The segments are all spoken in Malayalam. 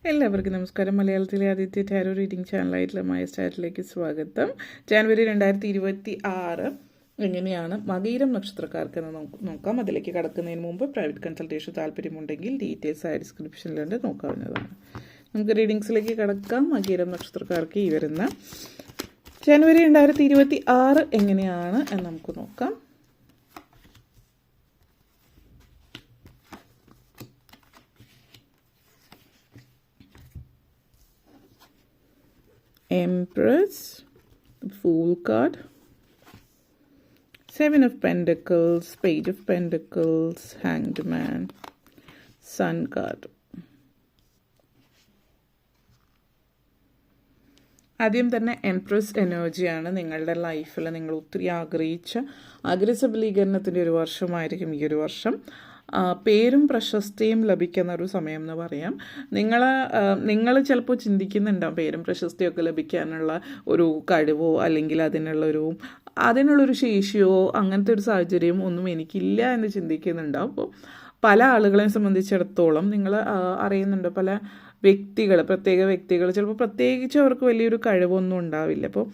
എല്ലാവർക്കും നമസ്കാരം. മലയാളത്തിലെ ആദ്യത്തെ ടാരോ റീഡിംഗ് ചാനലായിട്ടുള്ള മായ സ്റ്റാറ്റിലേക്ക് സ്വാഗതം. ജാനുവരി 2026 എങ്ങനെയാണ് മകീരം നക്ഷത്രക്കാർക്കെന്ന് നോക്കാം. അതിലേക്ക് കടക്കുന്നതിന് മുമ്പ് പ്രൈവറ്റ് കൺസൾട്ടേഷൻ താല്പര്യമുണ്ടെങ്കിൽ ഡീറ്റെയിൽസ് ആയ ഡിസ്ക്രിപ്ഷനിലുണ്ട്, നോക്കാവുന്നതാണ്. നമുക്ക് റീഡിങ്സിലേക്ക് കടക്കാം. മകീരം നക്ഷത്രക്കാർക്ക് ഈ വരുന്ന ജാനുവരി 2026 എങ്ങനെയാണ് എന്ന് നമുക്ക് നോക്കാം. Empress, the Fool card, Seven of Pentacles, Page of Pentacles, Hanged Man, Sun card. ആദ്യം തന്നെ എംപ്രസ് എനർജിയാണ്. നിങ്ങളുടെ ലൈഫിൽ നിങ്ങൾ ഒത്തിരി ആഗ്രഹസബലീകരണത്തിൻ്റെ ഒരു വർഷമായിരിക്കും ഈ ഒരു വർഷം. പേരും പ്രശസ്തിയും ലഭിക്കുന്ന ഒരു സമയം എന്ന് പറയാം. നിങ്ങൾ ചിലപ്പോൾ ചിന്തിക്കുന്നുണ്ടാവും പേരും പ്രശസ്തിയൊക്കെ ലഭിക്കാനുള്ള ഒരു കഴിവോ അല്ലെങ്കിൽ അതിനുള്ളൊരു ശേഷിയോ അങ്ങനത്തെ ഒരു സാഹചര്യം ഒന്നും എനിക്കില്ല എന്ന് ചിന്തിക്കുന്നുണ്ടാവും. അപ്പോൾ പല ആളുകളെ സംബന്ധിച്ചിടത്തോളം നിങ്ങൾ അറിയുന്നുണ്ട്, പല പ്രത്യേക വ്യക്തികൾ ചിലപ്പോൾ പ്രത്യേകിച്ച് അവർക്ക് വലിയൊരു കഴിവൊന്നും ഉണ്ടാവില്ല. അപ്പോൾ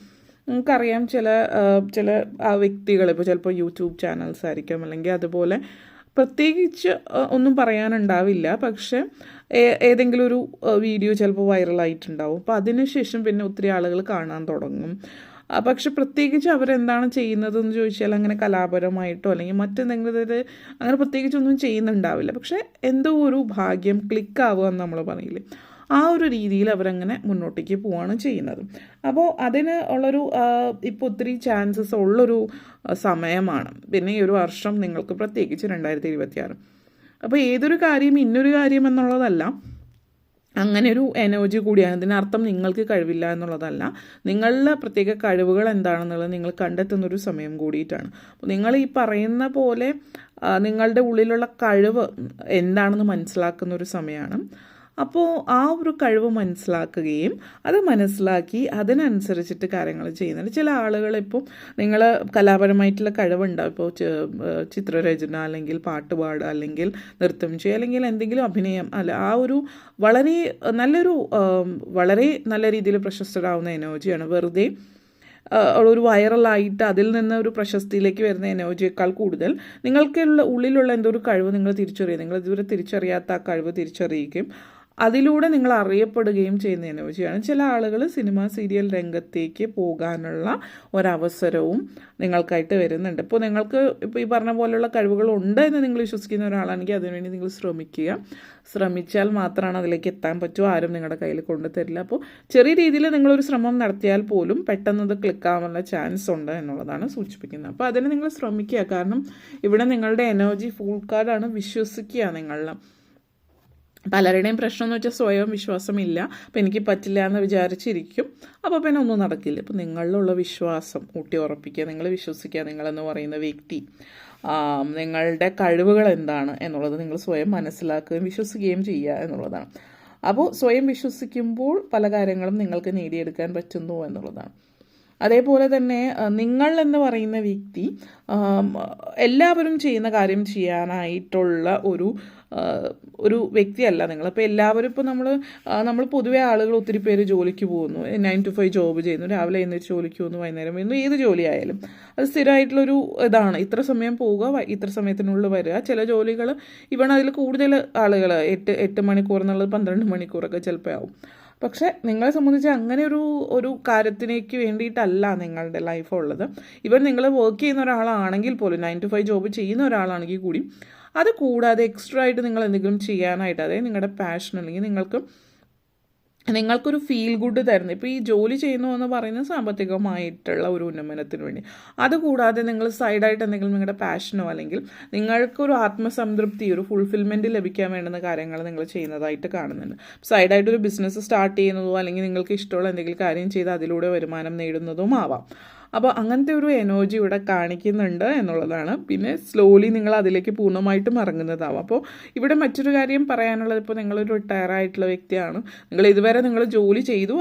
നമുക്കറിയാം ചില ആ വ്യക്തികൾ ഇപ്പോൾ ചിലപ്പോൾ യൂട്യൂബ് ചാനൽസ് ആയിരിക്കും, അല്ലെങ്കിൽ അതുപോലെ പ്രത്യേകിച്ച് ഒന്നും പറയാനുണ്ടാവില്ല, പക്ഷെ ഏതെങ്കിലും ഒരു വീഡിയോ ചിലപ്പോൾ വൈറലായിട്ടുണ്ടാവും. അപ്പോൾ അതിനുശേഷം പിന്നെ ഒത്തിരി ആളുകൾ കാണാൻ തുടങ്ങും. പക്ഷെ പ്രത്യേകിച്ച് അവരെന്താണ് ചെയ്യുന്നതെന്ന് ചോദിച്ചാൽ അങ്ങനെ കലാപരമായിട്ടോ അല്ലെങ്കിൽ മറ്റെന്തെങ്കിലും അങ്ങനെ പ്രത്യേകിച്ചൊന്നും ചെയ്യുന്നുണ്ടാവില്ല. പക്ഷെ എന്തോ ഒരു ഭാഗ്യം ക്ലിക്കാവുക എന്ന് നമ്മൾ പറയില്ലേ, ആ ഒരു രീതിയിൽ അവരങ്ങനെ മുന്നോട്ടേക്ക് പോവുകയാണ് ചെയ്യുന്നത്. അപ്പോൾ അതിന് ഉള്ളൊരു ഇപ്പോൾ ഒത്തിരി ചാൻസസ് ഉള്ളൊരു സമയമാണ്. പിന്നെ ഈ ഒരു വർഷം നിങ്ങൾക്ക് പ്രത്യേകിച്ച് 2026. അപ്പോൾ ഏതൊരു കാര്യം ഇന്നൊരു കാര്യം എന്നുള്ളതല്ല, അങ്ങനെ ഒരു എനർജി കൂടിയാണ്. ഇതിനർത്ഥം നിങ്ങൾക്ക് കഴിവില്ല എന്നുള്ളതല്ല, നിങ്ങളുടെ പ്രത്യേക കഴിവുകൾ എന്താണെന്നുള്ളത് നിങ്ങൾ കണ്ടെത്തുന്നൊരു സമയം കൂടിയിട്ടാണ്. അപ്പോൾ നിങ്ങൾ ഈ പറയുന്ന പോലെ നിങ്ങളുടെ ഉള്ളിലുള്ള കഴിവ് എന്താണെന്ന് മനസ്സിലാക്കുന്ന ഒരു സമയമാണ്. അപ്പോൾ ആ ഒരു കഴിവ് മനസ്സിലാക്കുകയും അത് മനസ്സിലാക്കി അതിനനുസരിച്ചിട്ട് കാര്യങ്ങൾ ചെയ്യുന്നുണ്ട്. ചില ആളുകൾ ഇപ്പോൾ നിങ്ങൾ കലാപരമായിട്ടുള്ള കഴിവുണ്ടാവും, ഇപ്പോൾ ചിത്രരചന അല്ലെങ്കിൽ പാട്ടുപാടുക അല്ലെങ്കിൽ നൃത്തം ചെയ്യുക അല്ലെങ്കിൽ എന്തെങ്കിലും അഭിനയം, ആ ഒരു വളരെ നല്ല രീതിയിൽ പ്രശസ്തരാകുന്ന എനർജിയാണ്. വെറുതെ ഒരു വൈറലായിട്ട് അതിൽ നിന്ന് ഒരു പ്രശസ്തിയിലേക്ക് വരുന്ന എനർജിയേക്കാൾ കൂടുതൽ നിങ്ങൾക്കുള്ള ഉള്ളിലുള്ള എന്തോ ഒരു കഴിവ് നിങ്ങൾ തിരിച്ചറിയുക, നിങ്ങൾ ഇതുവരെ തിരിച്ചറിയാത്ത ആ കഴിവ് തിരിച്ചറിയുകയും അതിലൂടെ നിങ്ങൾ അറിയപ്പെടുകയും ചെയ്യുന്ന എനർജിയാണ്. ചില ആളുകൾ സിനിമ സീരിയൽ രംഗത്തേക്ക് പോകാനുള്ള ഒരവസരവും നിങ്ങൾക്കായിട്ട് വരുന്നുണ്ട്. ഇപ്പോൾ നിങ്ങൾക്ക് ഇപ്പോൾ ഈ പറഞ്ഞ പോലെയുള്ള കഴിവുകളുണ്ട് എന്ന് നിങ്ങൾ വിശ്വസിക്കുന്ന ഒരാളാണെങ്കിൽ അതിനുവേണ്ടി നിങ്ങൾ ശ്രമിച്ചാൽ മാത്രമാണ് അതിലേക്ക് എത്താൻ പറ്റുമോ, ആരും നിങ്ങളുടെ കയ്യിൽ കൊണ്ടുതരില്ല. അപ്പോൾ ചെറിയ രീതിയിൽ നിങ്ങളൊരു ശ്രമം നടത്തിയാൽ പോലും പെട്ടെന്നത് ക്ലിക്കാവാനുള്ള ചാൻസ് ഉണ്ട് എന്നുള്ളതാണ് സൂചിപ്പിക്കുന്നത്. അപ്പോൾ അതിന് നിങ്ങൾ ശ്രമിക്കുക. കാരണം ഇവിടെ നിങ്ങളുടെ എനർജി ഫുൾ കാർഡാണ്. വിശ്വസിക്കുക. നിങ്ങളുടെ പലരുടെയും പ്രശ്നം എന്ന് വെച്ചാൽ സ്വയം വിശ്വാസമില്ല. അപ്പോൾ എനിക്ക് പറ്റില്ല എന്ന് വിചാരിച്ചിരിക്കും, അപ്പോൾ പിന്നെ ഒന്നും നടക്കില്ല. അപ്പോൾ നിങ്ങളിലുള്ള വിശ്വാസം ഊട്ടി ഉറപ്പിക്കുക, നിങ്ങൾ വിശ്വസിക്കുക. നിങ്ങളെന്ന് പറയുന്ന വ്യക്തി നിങ്ങളുടെ കഴിവുകൾ എന്താണ് എന്നുള്ളത് നിങ്ങൾ സ്വയം മനസ്സിലാക്കുകയും വിശ്വസിക്കുകയും ചെയ്യുക എന്നുള്ളതാണ്. അപ്പോൾ സ്വയം വിശ്വസിക്കുമ്പോൾ പല കാര്യങ്ങളും നിങ്ങൾക്ക് നേടിയെടുക്കാൻ പറ്റുന്നു എന്നുള്ളതാണ്. അതേപോലെ തന്നെ നിങ്ങൾ എന്ന് പറയുന്ന വ്യക്തി എല്ലാവരും ചെയ്യുന്ന കാര്യം ചെയ്യാനായിട്ടുള്ള ഒരു വ്യക്തിയല്ല നിങ്ങൾ. അപ്പോൾ എല്ലാവരും ഇപ്പോൾ നമ്മൾ പൊതുവേ ആളുകൾ ഒത്തിരി പേര് ജോലിക്ക് പോകുന്നു, 9 to 5 ജോബ് ചെയ്യുന്നു, രാവിലെ എഴുന്നേറ്റ് ജോലിക്ക് പോകുന്നു, വൈകുന്നേരം വരുന്നു. ഏത് ജോലിയായാലും അത് സ്ഥിരമായിട്ടുള്ളൊരു ഇതാണ്. ഇത്ര സമയം പോവുക, ഇത്ര സമയത്തിനുള്ളിൽ വരിക. ചില ജോലികൾ അതിൽ കൂടുതൽ ആളുകൾ 8 മണിക്കൂർ എന്നുള്ളത് 12 മണിക്കൂറൊക്കെ ചിലപ്പോൾ ആവും. പക്ഷെ നിങ്ങളെ സംബന്ധിച്ച് അങ്ങനെ ഒരു കാര്യത്തിലേക്ക് വേണ്ടിയിട്ടല്ല നിങ്ങളുടെ ലൈഫ് ഉള്ളത്. നിങ്ങൾ വർക്ക് ചെയ്യുന്ന ഒരാളാണെങ്കിൽ പോലും 9 to 5 ജോബ് ചെയ്യുന്ന ഒരാളാണെങ്കിൽ കൂടി അത് കൂടാതെ എക്സ്ട്രാ ആയിട്ട് നിങ്ങൾ എന്തെങ്കിലും ചെയ്യാനായിട്ട്, അതായത് നിങ്ങളുടെ പാഷൻ അല്ലെങ്കിൽ നിങ്ങൾക്കൊരു ഫീൽ ഗുഡ് തരുന്നത്. ഇപ്പോൾ ഈ ജോലി ചെയ്യുന്നു എന്ന് പറയുന്നത് സാമ്പത്തികമായിട്ടുള്ള ഒരു ഉന്നമനത്തിന് വേണ്ടി. അതുകൂടാതെ നിങ്ങൾ സൈഡായിട്ട് എന്തെങ്കിലും നിങ്ങളുടെ പാഷനോ അല്ലെങ്കിൽ നിങ്ങൾക്കൊരു ആത്മസംതൃപ്തി, ഒരു ഫുൾഫിൽമെൻറ്റ് ലഭിക്കാൻ വേണ്ടുന്ന കാര്യങ്ങൾ നിങ്ങൾ ചെയ്യുന്നതായിട്ട് കാണുന്നുണ്ട്. സൈഡായിട്ടൊരു ബിസിനസ് സ്റ്റാർട്ട് ചെയ്യുന്നതോ അല്ലെങ്കിൽ നിങ്ങൾക്ക് ഇഷ്ടമുള്ള എന്തെങ്കിലും കാര്യം ചെയ്ത് അതിലൂടെ വരുമാനം നേടുന്നതും ആവാം. അപ്പോൾ അങ്ങനത്തെ ഒരു എനർജി ഇവിടെ കാണിക്കുന്നുണ്ട് എന്നുള്ളതാണ്. പിന്നെ സ്ലോലി നിങ്ങൾ അതിലേക്ക് പൂർണ്ണമായിട്ടും ഇറങ്ങുന്നതാവും. അപ്പോൾ ഇവിടെ മറ്റൊരു കാര്യം പറയാനുള്ളത്, ഇപ്പോൾ നിങ്ങളൊരു റിട്ടയർ ആയിട്ടുള്ള വ്യക്തിയാണ്, ഇതുവരെ നിങ്ങൾ ജോലി ചെയ്തു,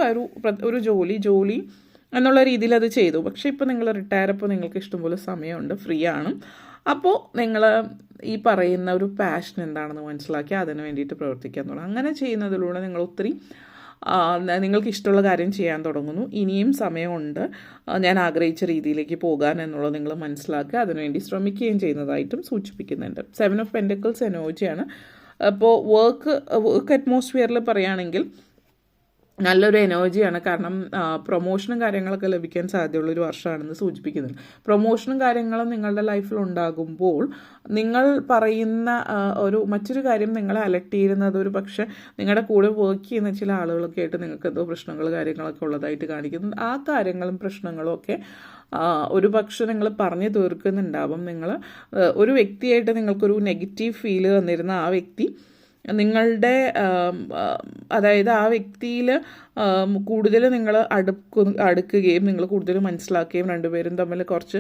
ഒരു ജോലി എന്നുള്ള രീതിയിൽ അത് ചെയ്തു. പക്ഷേ ഇപ്പോൾ നിങ്ങൾ റിട്ടയർ, ഇപ്പോൾ നിങ്ങൾക്ക് ഇഷ്ടംപോലെ സമയമുണ്ട്, ഫ്രീ ആണ്. അപ്പോൾ നിങ്ങൾ ഈ പറയുന്ന ഒരു പാഷൻ എന്താണെന്ന് മനസ്സിലാക്കി അതിന് വേണ്ടിയിട്ട് പ്രവർത്തിക്കാൻ തുടങ്ങും. അങ്ങനെ ചെയ്യുന്നതിലൂടെ നിങ്ങൾ ഒത്തിരി നിങ്ങൾക്ക് ഇഷ്ടമുള്ള കാര്യം ചെയ്യാൻ തുടങ്ങുന്നു. ഇനിയും സമയമുണ്ട് ഞാൻ ആഗ്രഹിച്ച രീതിയിലേക്ക് പോകാൻ എന്നുള്ളത് നിങ്ങൾ മനസ്സിലാക്കുക, അതിനുവേണ്ടി ശ്രമിക്കുകയും ചെയ്യുന്നതായിട്ടും സൂചിപ്പിക്കുന്നുണ്ട്. 7 ഓഫ് പെൻറ്റക്കിൾസ് എനർജിയാണ്. അപ്പോൾ വർക്ക് അറ്റ്മോസ്ഫിയറിൽ പറയുകയാണെങ്കിൽ നല്ലൊരു എനർജിയാണ്. കാരണം പ്രൊമോഷനും കാര്യങ്ങളൊക്കെ ലഭിക്കാൻ സാധ്യതയുള്ളൊരു വർഷമാണെന്ന് സൂചിപ്പിക്കുന്നുണ്ട്. പ്രൊമോഷനും കാര്യങ്ങളും നിങ്ങളുടെ ലൈഫിൽ ഉണ്ടാകുമ്പോൾ നിങ്ങൾ പറയുന്ന മറ്റൊരു കാര്യം നിങ്ങളെ അലക്ട് ചെയ്യുന്നത് ഒരു പക്ഷേ നിങ്ങളുടെ കൂടെ വർക്ക് ചെയ്യുന്ന ചില ആളുകളൊക്കെ ആയിട്ട് നിങ്ങൾക്ക് എന്തോ പ്രശ്നങ്ങൾ കാര്യങ്ങളൊക്കെ ഉള്ളതായിട്ട് കാണിക്കുന്നുണ്ട്. ആ കാര്യങ്ങളും പ്രശ്നങ്ങളും ഒക്കെ ഒരു പക്ഷെ നിങ്ങൾ പറഞ്ഞു തീർക്കുന്നുണ്ടാവും. നിങ്ങൾ ഒരു വ്യക്തിയായിട്ട് നിങ്ങൾക്കൊരു നെഗറ്റീവ് ഫീല് തന്നിരുന്ന ആ വ്യക്തി നിങ്ങളുടെ അതായത് ആ വ്യക്തിയിൽ കൂടുതൽ നിങ്ങൾ അടുക്കുകയും നിങ്ങൾ കൂടുതൽ മനസ്സിലാക്കുകയും രണ്ടുപേരും തമ്മിൽ കുറച്ച്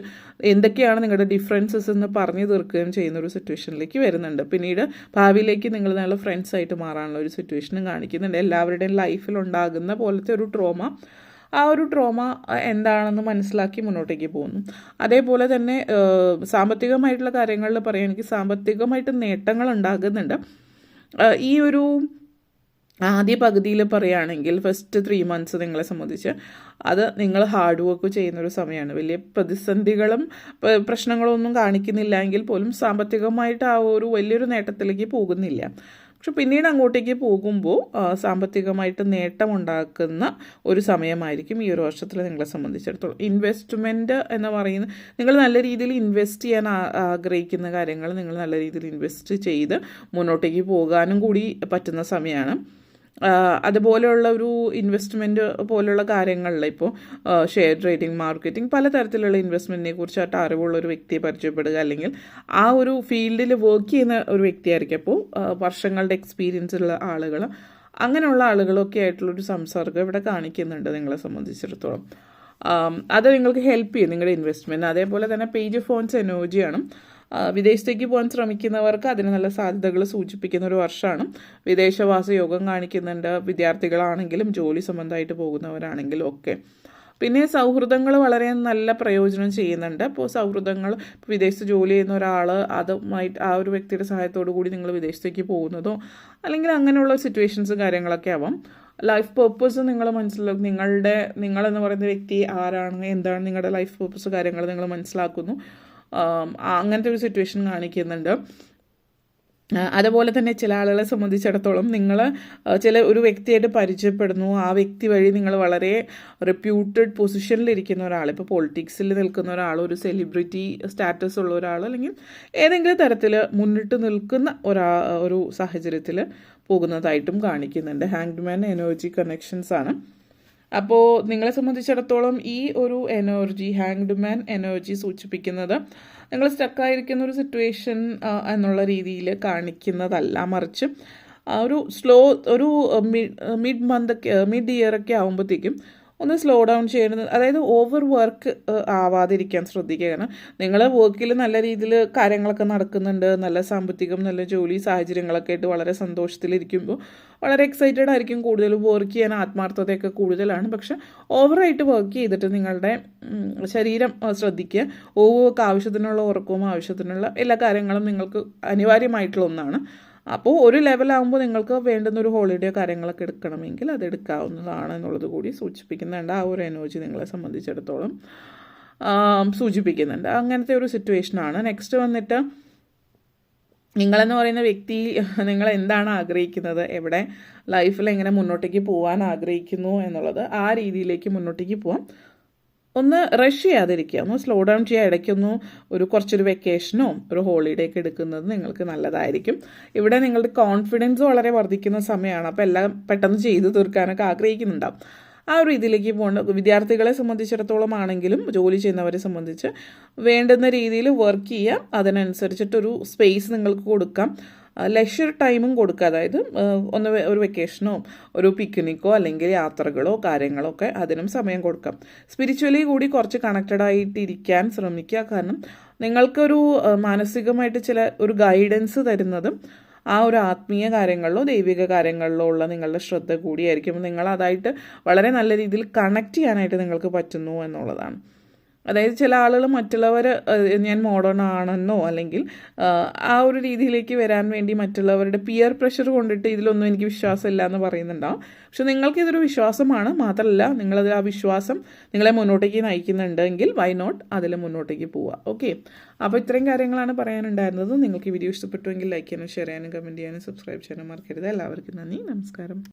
എന്തൊക്കെയാണ് നിങ്ങളുടെ ഡിഫറൻസസ് എന്ന് പറഞ്ഞു തീർക്കുകയും ചെയ്യുന്ന ഒരു സിറ്റുവേഷനിലേക്ക് വരുന്നുണ്ട്. പിന്നീട് ഭാവിയിലേക്ക് നിങ്ങൾ നല്ല ഫ്രണ്ട്സായിട്ട് മാറാനുള്ള ഒരു സിറ്റുവേഷനും കാണിക്കുന്നുണ്ട്. എല്ലാവരുടെയും ലൈഫിൽ ഉണ്ടാകുന്ന പോലത്തെ ഒരു ട്രോമ, ആ ഒരു ട്രോമ എന്താണെന്ന് മനസ്സിലാക്കി മുന്നോട്ടേക്ക് പോകുന്നു. അതേപോലെ തന്നെ സാമ്പത്തികമായിട്ടുള്ള കാര്യങ്ങളിൽ പറയുകയാണെങ്കിൽ സാമ്പത്തികമായിട്ട് നേട്ടങ്ങൾ ഉണ്ടാകുന്നുണ്ട്. ഈ ഒരു ആദ്യ പകുതിയിൽ പറയുകയാണെങ്കിൽ ഫസ്റ്റ് 3 months നിങ്ങളെ സംബന്ധിച്ച് അത് നിങ്ങൾ ഹാർഡ് വർക്ക് ചെയ്യുന്നൊരു സമയമാണ്. വലിയ പ്രതിസന്ധികളും പ്രശ്നങ്ങളും ഒന്നും കാണിക്കുന്നില്ല എങ്കിൽ പോലും സാമ്പത്തികമായിട്ട് ആ ഒരു വലിയൊരു നേട്ടത്തിലേക്ക് പോകുന്നില്ല. പക്ഷെ പിന്നീട് അങ്ങോട്ടേക്ക് പോകുമ്പോൾ സാമ്പത്തികമായിട്ട് നേട്ടമുണ്ടാക്കുന്ന ഒരു സമയമായിരിക്കും ഈ ഒരു വർഷത്തിൽ നിങ്ങളെ സംബന്ധിച്ചിടത്തോളം. ഇൻവെസ്റ്റ്മെൻറ്റ് എന്ന് പറയുന്നത് നിങ്ങൾ നല്ല രീതിയിൽ ഇൻവെസ്റ്റ് ചെയ്യാൻ ആഗ്രഹിക്കുന്ന കാര്യങ്ങൾ നിങ്ങൾ നല്ല രീതിയിൽ ഇൻവെസ്റ്റ് ചെയ്ത് മുന്നോട്ടേക്ക് പോകാനും കൂടി പറ്റുന്ന സമയമാണ്. അതുപോലെയുള്ള ഒരു ഇൻവെസ്റ്റ്മെൻറ്റ് പോലുള്ള കാര്യങ്ങളിൽ ഇപ്പോൾ ഷെയർ ട്രേഡിംഗ്, മാർക്കറ്റിംഗ്, പലതരത്തിലുള്ള ഇൻവെസ്റ്റ്മെൻറ്റിനെ കുറിച്ചായിട്ട് അറിവുള്ള ഒരു വ്യക്തിയെ പരിചയപ്പെടുക, അല്ലെങ്കിൽ ആ ഒരു ഫീൽഡിൽ വർക്ക് ചെയ്യുന്ന ഒരു വ്യക്തിയായിരിക്കും. അപ്പോൾ വർഷങ്ങളുടെ എക്സ്പീരിയൻസ് ഉള്ള ആളുകൾ, അങ്ങനെയുള്ള ആളുകളൊക്കെ ആയിട്ടുള്ളൊരു സംസർഗം ഇവിടെ കാണിക്കുന്നുണ്ട് നിങ്ങളെ സംബന്ധിച്ചിടത്തോളം. അത് നിങ്ങൾക്ക് ഹെൽപ്പ് ചെയ്യും നിങ്ങളുടെ ഇൻവെസ്റ്റ്മെൻറ്റ്. അതേപോലെ തന്നെ പേജ് ഓഫ് ഫോൺസ് എനർജിയാണ്. വിദേശത്തേക്ക് പോകാൻ ശ്രമിക്കുന്നവർക്ക് അതിന് നല്ല സാധ്യതകൾ സൂചിപ്പിക്കുന്ന ഒരു വർഷമാണ്. വിദേശവാസ യോഗം കാണിക്കുന്നുണ്ട്. വിദ്യാർത്ഥികളാണെങ്കിലും ജോലി സംബന്ധമായിട്ട് പോകുന്നവരാണെങ്കിലും ഒക്കെ. പിന്നെ സൗഹൃദങ്ങൾ വളരെ നല്ല പ്രയോജനം ചെയ്യുന്നുണ്ട്. അപ്പോൾ സൗഹൃദങ്ങൾ, വിദേശത്ത് ജോലി ചെയ്യുന്ന ഒരാൾ അതുമായിട്ട് ആ ഒരു വ്യക്തിയുടെ സഹായത്തോടു കൂടി നിങ്ങൾ വിദേശത്തേക്ക് പോകുന്നതോ അല്ലെങ്കിൽ അങ്ങനെയുള്ള സിറ്റുവേഷൻസ് കാര്യങ്ങളൊക്കെ ആവാം. ലൈഫ് പേർപ്പസ് നിങ്ങൾ മനസ്സിലാക്കും. നിങ്ങളെന്ന് പറയുന്ന വ്യക്തി ആരാണ്, എന്താണ് നിങ്ങളുടെ ലൈഫ് പേർപ്പസ് കാര്യങ്ങൾ നിങ്ങൾ മനസ്സിലാക്കുന്നു. അങ്ങനത്തെ ഒരു സിറ്റുവേഷൻ കാണിക്കുന്നുണ്ട്. അതുപോലെ തന്നെ ചില ആളുകളെ സംബന്ധിച്ചിടത്തോളം നിങ്ങൾ ഒരു വ്യക്തിയായിട്ട് പരിചയപ്പെടുന്നു. ആ വ്യക്തി വഴി നിങ്ങൾ വളരെ റെപ്യൂട്ടഡ് പൊസിഷനിലിരിക്കുന്ന ഒരാൾ, ഇപ്പോൾ പൊളിറ്റിക്സിൽ നിൽക്കുന്ന ഒരാൾ, ഒരു സെലിബ്രിറ്റി സ്റ്റാറ്റസ് ഉള്ള ഒരാൾ, അല്ലെങ്കിൽ ഏതെങ്കിലും തരത്തിൽ മുന്നിട്ട് നിൽക്കുന്ന ഒരു സാഹചര്യത്തിൽ പോകുന്നതായിട്ടും കാണിക്കുന്നുണ്ട്. ഹാങ്ഡ് മാൻ എനർജി കണക്ഷൻസ് ആണ്. അപ്പോൾ നിങ്ങളെ സംബന്ധിച്ചിടത്തോളം ഈ ഒരു എനർജി, ഹാങ്ഡ് മാൻ എനർജി സൂചിപ്പിക്കുന്നത് നിങ്ങൾ സ്റ്റക്കായിരിക്കുന്ന ഒരു സിറ്റുവേഷൻ എന്നുള്ള രീതിയിൽ കാണിക്കുന്നതല്ല, മറിച്ച് ഒരു മിഡ് ഇയർ ഒക്കെ ആകുമ്പോഴത്തേക്കും ഒന്ന് സ്ലോ ഡൗൺ ചെയ്യുന്നത്, അതായത് ഓവർ വർക്ക് ആവാതിരിക്കാൻ ശ്രദ്ധിക്കുക. കാരണം നിങ്ങൾ വർക്കിൽ നല്ല രീതിയിൽ കാര്യങ്ങളൊക്കെ നടക്കുന്നുണ്ട്, നല്ല സാമ്പത്തികം, നല്ല ജോലി സാഹചര്യങ്ങളൊക്കെ ആയിട്ട് വളരെ സന്തോഷത്തിലിരിക്കുമ്പോൾ വളരെ എക്സൈറ്റഡ് ആയിരിക്കും, കൂടുതൽ വർക്ക് ചെയ്യാൻ ആത്മാർത്ഥതയൊക്കെ കൂടുതലാണ്. പക്ഷെ ഓവറായിട്ട് വർക്ക് ചെയ്തിട്ട് നിങ്ങളുടെ ശരീരം ശ്രദ്ധിക്കുക. ഓവർക്ക് ആവശ്യത്തിനുള്ള ഉറക്കവും ആവശ്യത്തിനുള്ള എല്ലാ കാര്യങ്ങളും നിങ്ങൾക്ക് അനിവാര്യമായിട്ടുള്ള ഒന്നാണ്. അപ്പോൾ ഒരു ലെവലാകുമ്പോൾ നിങ്ങൾക്ക് വേണ്ടുന്നൊരു ഹോളിഡേ കാര്യങ്ങളൊക്കെ എടുക്കണമെങ്കിൽ അത് എടുക്കാവുന്നതാണ് എന്നുള്ളത് കൂടി സൂചിപ്പിക്കുന്നുണ്ട്. ആ ഒരു എനർജി നിങ്ങളെ സംബന്ധിച്ചിടത്തോളം സൂചിപ്പിക്കുന്നുണ്ട്. അങ്ങനത്തെ ഒരു സിറ്റുവേഷനാണ്. നെക്സ്റ്റ് വന്നിട്ട് നിങ്ങളെന്ന് പറയുന്ന വ്യക്തി നിങ്ങൾ എന്താണ് ആഗ്രഹിക്കുന്നത്, എവിടെ ലൈഫിൽ എങ്ങനെ മുന്നോട്ടേക്ക് പോകാൻ ആഗ്രഹിക്കുന്നു എന്നുള്ളത്, ആ രീതിയിലേക്ക് മുന്നോട്ടേക്ക് പോകാം. ഒന്ന് റഷ് ചെയ്യാതിരിക്കുക, ഒന്ന് സ്ലോ ഡൗൺ ചെയ്യുക. ഇടയ്ക്കൊന്ന് കുറച്ചൊരു വെക്കേഷനോ ഒരു ഹോളിഡേ ഒക്കെ എടുക്കുന്നത് നിങ്ങൾക്ക് നല്ലതായിരിക്കും. ഇവിടെ നിങ്ങളുടെ കോൺഫിഡൻസ് വളരെ വർദ്ധിക്കുന്ന സമയമാണ്. അപ്പോൾ എല്ലാം പെട്ടെന്ന് ചെയ്തു തീർക്കാനൊക്കെ ആഗ്രഹിക്കുന്നുണ്ടാവും. ആ ഒരു ഇതിലേക്ക് പോകേണ്ട വിദ്യാർത്ഥികളെ സംബന്ധിച്ചിടത്തോളം ആണെങ്കിലും ജോലി ചെയ്യുന്നവരെ സംബന്ധിച്ച് വേണ്ടുന്ന രീതിയിൽ വർക്ക് ചെയ്യുക. അതിനനുസരിച്ചിട്ടൊരു സ്പേസ് നിങ്ങൾക്ക് കൊടുക്കാം. ലെഷർ ടൈമും കൊടുക്കുക. അതായത് ഒരു വെക്കേഷനോ ഒരു പിക്നിക്കോ അല്ലെങ്കിൽ യാത്രകളോ കാര്യങ്ങളോ ഒക്കെ അതിനും സമയം കൊടുക്കാം. സ്പിരിച്വലി കൂടി കുറച്ച് കണക്റ്റഡ് ആയിട്ടിരിക്കാൻ ശ്രമിക്കുക. കാരണം നിങ്ങൾക്കൊരു മാനസികമായിട്ട് ഒരു ഗൈഡൻസ് തരുന്നതും ആ ഒരു ആത്മീയ കാര്യങ്ങളിലോ ദൈവിക കാര്യങ്ങളിലോ ഉള്ള നിങ്ങളുടെ ശ്രദ്ധ കൂടിയായിരിക്കും. നിങ്ങൾ അതായിട്ട് വളരെ നല്ല രീതിയിൽ കണക്ട് ചെയ്യാനായിട്ട് നിങ്ങൾക്ക് പറ്റുന്നു എന്നുള്ളതാണ്. അതായത് ചില ആളുകൾ മറ്റുള്ളവർ ഞാൻ മോഡേൺ ആണെന്നോ അല്ലെങ്കിൽ ആ ഒരു രീതിയിലേക്ക് വരാൻ വേണ്ടി മറ്റുള്ളവരുടെ പിയർ പ്രഷർ കൊണ്ടിട്ട് ഇതിലൊന്നും എനിക്ക് വിശ്വാസമില്ല എന്ന് പറയുന്നുണ്ടാവും. പക്ഷെ നിങ്ങൾക്കിതൊരു വിശ്വാസമാണ്, മാത്രമല്ല നിങ്ങളത് ആ വിശ്വാസം നിങ്ങളെ മുന്നോട്ടേക്ക് നയിക്കുന്നുണ്ടെങ്കിൽ വൈ നോട്ട് അതിൽ മുന്നോട്ടേക്ക് പോവുക. ഓക്കെ, അപ്പോൾ ഇത്രയും കാര്യങ്ങളാണ് പറയാനുണ്ടായിരുന്നത്. നിങ്ങൾക്ക് ഈ വീഡിയോ ഇഷ്ടപ്പെട്ടുവെങ്കിൽ ലൈക്ക് ചെയ്യാനും ഷെയർ ചെയ്യാനും കമൻറ്റ് ചെയ്യാനും സബ്സ്ക്രൈബ് ചെയ്യാനും മറക്കരുത്. എല്ലാവർക്കും നന്ദി, നമസ്കാരം.